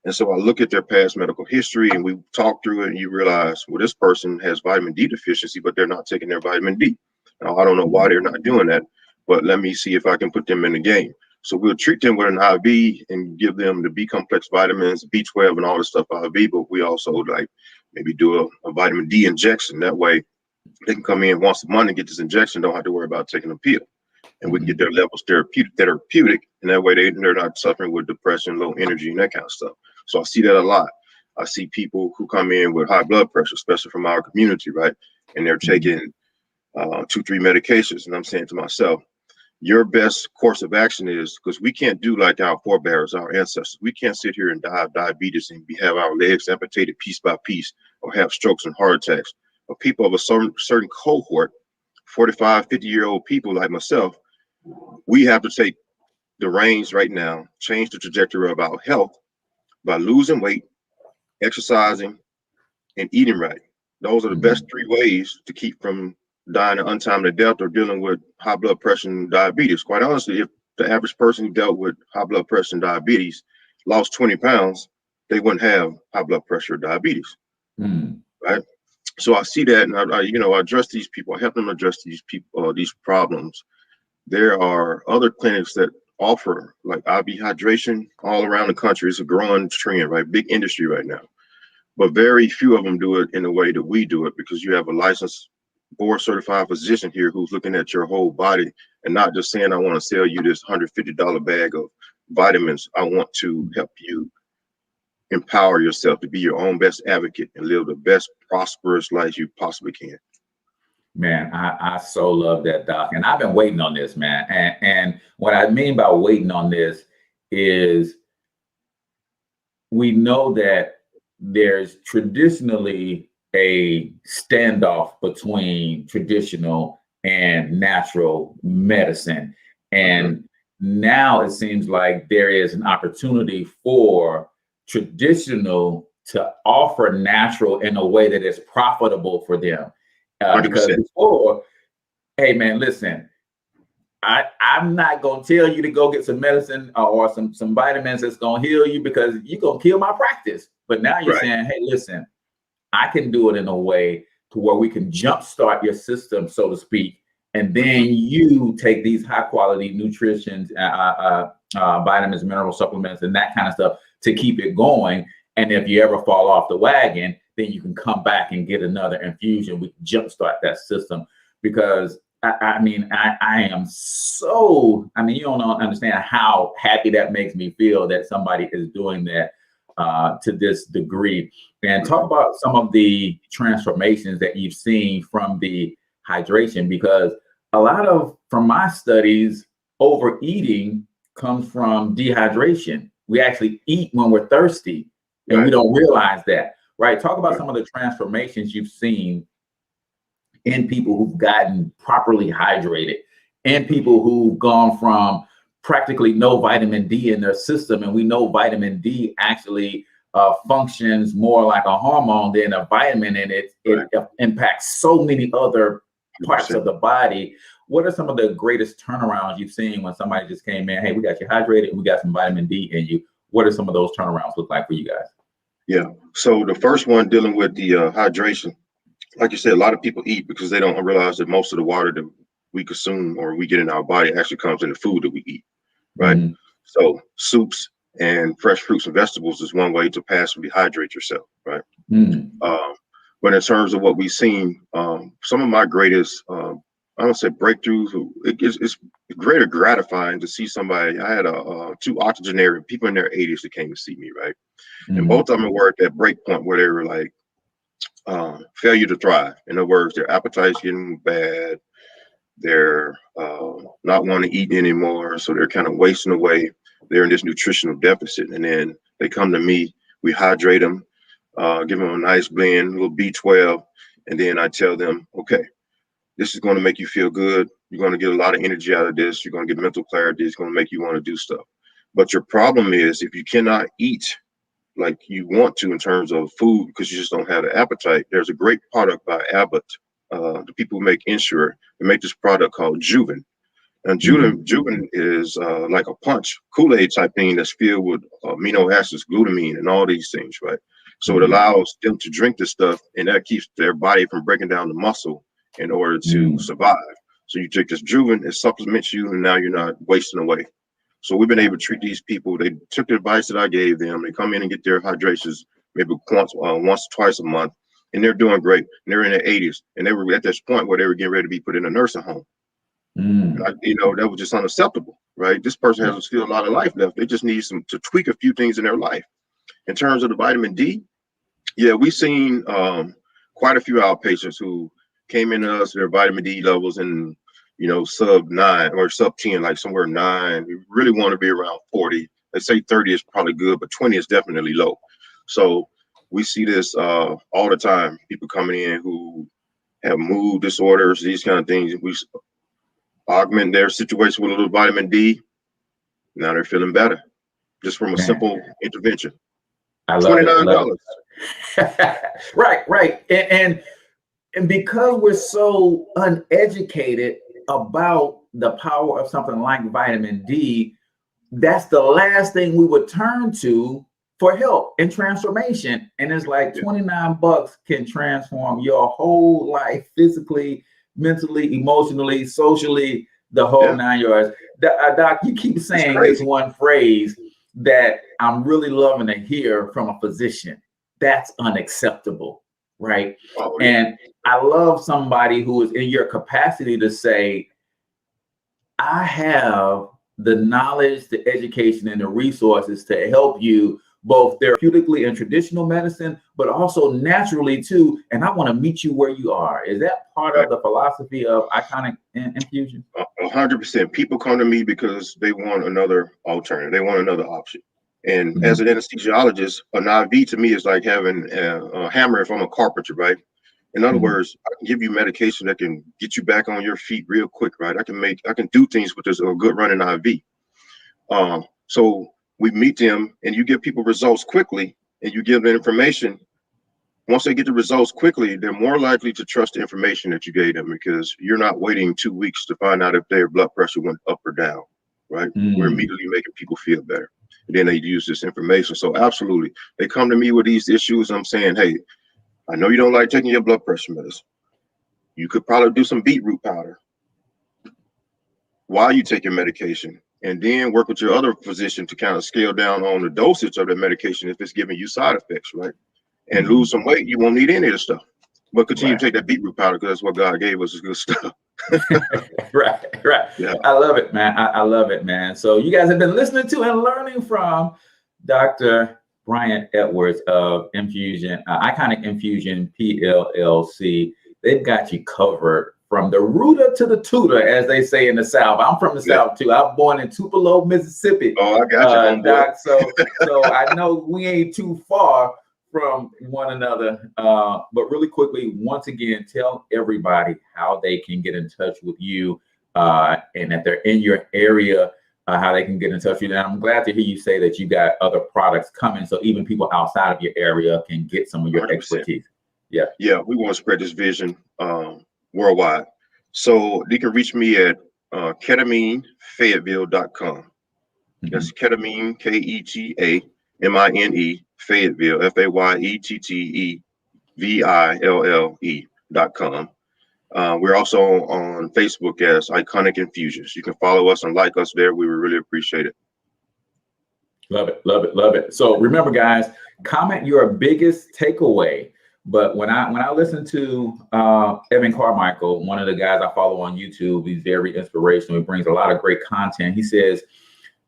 And so I look at their past medical history and we talk through it, and you realize, well, this person has vitamin D deficiency, but they're not taking their vitamin D. Now, I don't know why they're not doing that, but let me see if I can put them in the game. So we'll treat them with an IV and give them the B complex vitamins, B12 and all this stuff IV, but we also like maybe do a vitamin D injection. That way they can come in once a month and get this injection, don't have to worry about taking a pill. And we can get their levels therapeutic, and that way they're not suffering with depression, low energy, and that kind of stuff. So I see that a lot. I see people who come in with high blood pressure, especially from our community, right? And they're taking 2-3 medications. And I'm saying to myself, your best course of action is, because we can't do like our forebears, our ancestors. We can't sit here and die of diabetes and have our legs amputated piece by piece, or have strokes and heart attacks. But people of a certain cohort, 45, 50-year-old people like myself, we have to take the reins right now, change the trajectory of our health by losing weight, exercising, and eating right. Those are the best 3 ways to keep from dying an untimely death or dealing with high blood pressure and diabetes. Quite honestly, if the average person who dealt with high blood pressure and diabetes lost 20 pounds, they wouldn't have high blood pressure or diabetes, right? So I see that, and I address these people, I help them address these people, these problems. There are other clinics that offer like IV hydration all around the country. It's a growing trend, right? Big industry right now, but very few of them do it in the way that we do it, because you have a licensed board certified physician here who's looking at your whole body and not just saying, I want to sell you this $150 bag of vitamins. I want to help you empower yourself to be your own best advocate and live the best prosperous life you possibly can. Man, I so love that, Doc. And I've been waiting on this, man. And what I mean by waiting on this is we know that there's traditionally a standoff between traditional and natural medicine. And now it seems like there is an opportunity for traditional to offer natural in a way that is profitable for them. Because before, hey man, listen, I'm not gonna tell you to go get some medicine or some vitamins that's gonna heal you, because you're gonna kill my practice. But now you're saying, hey, listen, I can do it in a way to where we can jumpstart your system, so to speak, and then you take these high quality nutritions, vitamins, mineral supplements, and that kind of stuff to keep it going. And if you ever fall off the wagon, then you can come back and get another infusion. We can jumpstart that system, because I am so, you don't understand how happy that makes me feel that somebody is doing that to this degree. And talk about some of the transformations that you've seen from the hydration, because a lot of, from my studies, overeating comes from dehydration. We actually eat when we're thirsty, and we don't realize that, right? Talk about some of the transformations you've seen in people who've gotten properly hydrated, and people who've gone from practically no vitamin D in their system. And we know vitamin D actually functions more like a hormone than a vitamin, and it impacts so many other parts of the body. What are some of the greatest turnarounds you've seen when somebody just came in, hey, we got you hydrated and we got some vitamin D in you? What are some of those turnarounds look like for you guys? Yeah. So the first one, dealing with the hydration, like you said, a lot of people eat because they don't realize that most of the water that we consume or we get in our body actually comes in the food that we eat, right? Mm-hmm. So soups and fresh fruits and vegetables is one way to passively hydrate yourself, right? Mm-hmm. But in terms of what we've seen, some of my greatest, I don't say breakthroughs, it's greater gratifying to see somebody. I had two octogenarian people in their 80s that came to see me, right? Mm-hmm. And both of them were at that break point where they were like, failure to thrive. In other words, their appetite's getting bad. They're not wanting to eat anymore. So they're kind of wasting away. They're in this nutritional deficit. And then they come to me, we hydrate them, give them a nice blend, a little B12. And then I tell them, okay, this is going to make you feel good. You're going to get a lot of energy out of this. You're going to get mental clarity. It's going to make you want to do stuff. But your problem is if you cannot eat like you want to in terms of food because you just don't have the appetite, there's a great product by Abbott. The people who make Ensure, they make this product called Juven. And Juven is like a punch Kool-Aid type thing that's filled with amino acids, glutamine, and all these things, right? So it allows them to drink this stuff, and that keeps their body from breaking down the muscle in order to survive. So you take this Juven, it supplements you, and now you're not wasting away. So we've been able to treat these people. They took the advice that I gave them. They come in and get their hydrations maybe once or twice a month, and they're doing great. And they're in their 80s, and they were at this point where they were getting ready to be put in a nursing home. That was just unacceptable, right? This person has still a lot of life left. They just need to tweak a few things in their life. In terms of the vitamin D, yeah, we've seen quite a few outpatients who came into us, their vitamin D levels in, sub 9 or sub 10, like somewhere 9. We really want to be around 40. They say 30 is probably good, but 20 is definitely low. So we see this all the time. People coming in who have mood disorders, these kind of things. We augment their situation with a little vitamin D. Now they're feeling better just from a simple intervention. I love $29. Right. And because we're so uneducated about the power of something like vitamin D, that's the last thing we would turn to for help and transformation. And it's like $29 can transform your whole life, physically, mentally, emotionally, socially, the whole 9 yards. Doc, you keep saying this one phrase that I'm really loving to hear from a physician. That's unacceptable, right? Oh, yeah. And I love somebody who is in your capacity to say, I have the knowledge, the education, and the resources to help you both therapeutically in traditional medicine, but also naturally too. And I want to meet you where you are. Is that part of the philosophy of Iconic Infusion? 100%. People come to me because they want another alternative. They want another option. And as an anesthesiologist, an IV to me is like having a hammer if I'm a carpenter, right? In other words, I can give you medication that can get you back on your feet real quick, right? I can do things with this a good running IV. So we meet them and you give people results quickly and you give them information. Once they get the results quickly, they're more likely to trust the information that you gave them because you're not waiting 2 weeks to find out if their blood pressure went up or down, right? We're immediately making people feel better. And then they use this information. So absolutely, they come to me with these issues. I'm saying, hey, I know you don't like taking your blood pressure medicine. You could probably do some beetroot powder while you take your medication and then work with your other physician to kind of scale down on the dosage of the medication if it's giving you side effects, right? And lose some weight. You won't need any of this stuff. But continue to take that beetroot powder because that's what God gave us is good stuff. Right. Yeah. I love it, man. I love it, man. So you guys have been listening to and learning from Dr. Bryant Edwars of Infusion, Iconic Infusion, PLLC. They've got you covered from the rooter to the tutor, as they say in the South. I'm from the South too. I'm born in Tupelo, Mississippi. Oh, I got you, Doc. So I know we ain't too far from one another. But really quickly, once again, tell everybody how they can get in touch with you and that they're in your area how they can get in touch with you. And I'm glad to hear you say that you got other products coming, so even people outside of your area can get some of your 100%. Expertise. Yeah. Yeah, we want to spread this vision worldwide. So you can reach me at KetamineFayetteville.com. That's Ketamine, KETAMINE, Fayetteville, FAYETTEVILLE.com. We're also on Facebook as Iconic Infusions. You can follow us and like us there. We would really appreciate it. Love it, love it, love it. So remember, guys, comment your biggest takeaway. But when I listen to Evan Carmichael, one of the guys I follow on YouTube, he's very inspirational. He brings a lot of great content. He says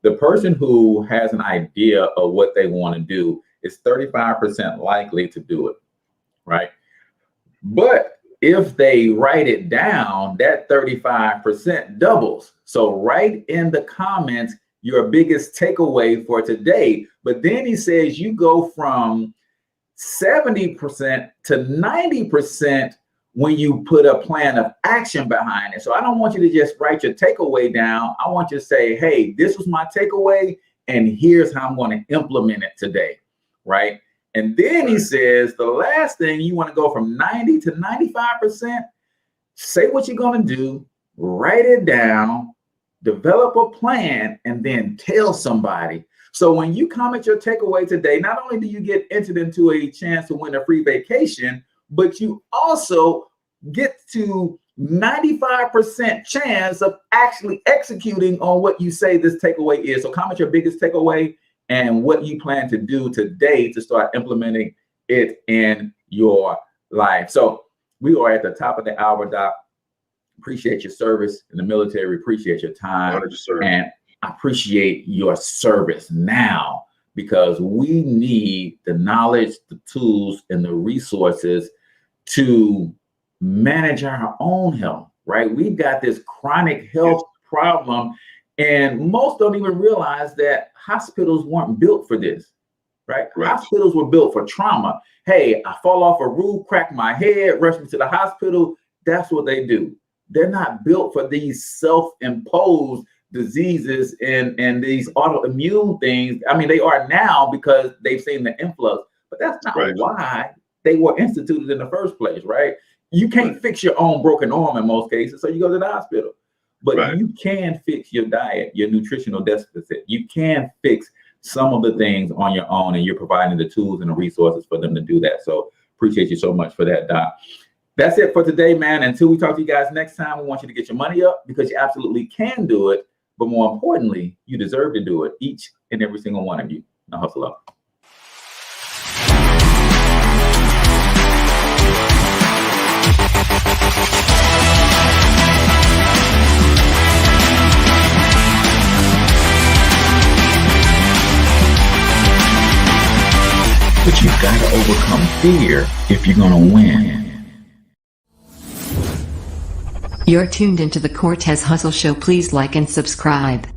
the person who has an idea of what they want to do is 35% likely to do it, right? But if they write it down, that 35% doubles. So write in the comments your biggest takeaway for today. But then he says you go from 70% to 90% when you put a plan of action behind it. So I don't want you to just write your takeaway down. I want you to say, hey, this was my takeaway, and here's how I'm going to implement it today, right? And then he says the last thing, you want to go from 90 to 95%. Say what you're going to do, write it down, develop a plan, and then tell somebody. So when you comment your takeaway today, not only do you get entered into a chance to win a free vacation, but you also get to 95% chance of actually executing on what you say this takeaway is. So comment your biggest takeaway and what you plan to do today to start implementing it in your life. So we are at the top of the hour, Doc. Appreciate your service in the military. Appreciate your time. And I appreciate your service now, because we need the knowledge, the tools, and the resources to manage our own health, right? We've got this chronic health problem, and most don't even realize that hospitals weren't built for this, right? Hospitals were built for trauma. Hey, I fall off a roof, crack my head, rush me to the hospital. That's what they do. They're not built for these self-imposed diseases and these autoimmune things. I mean, they are now because they've seen the influx, but that's not why they were instituted in the first place, right? You can't fix your own broken arm in most cases, so you go to the hospital. But you can fix your diet, your nutritional deficit. You can fix some of the things on your own, and you're providing the tools and the resources for them to do that. So appreciate you so much for that, Doc. That's it for today, man. Until we talk to you guys next time, we want you to get your money up, because you absolutely can do it. But more importantly, you deserve to do it, each and every single one of you. Now hustle up. But you've got to overcome fear if you're going to win. You're tuned into the Cortez Hustle Show. Please like and subscribe.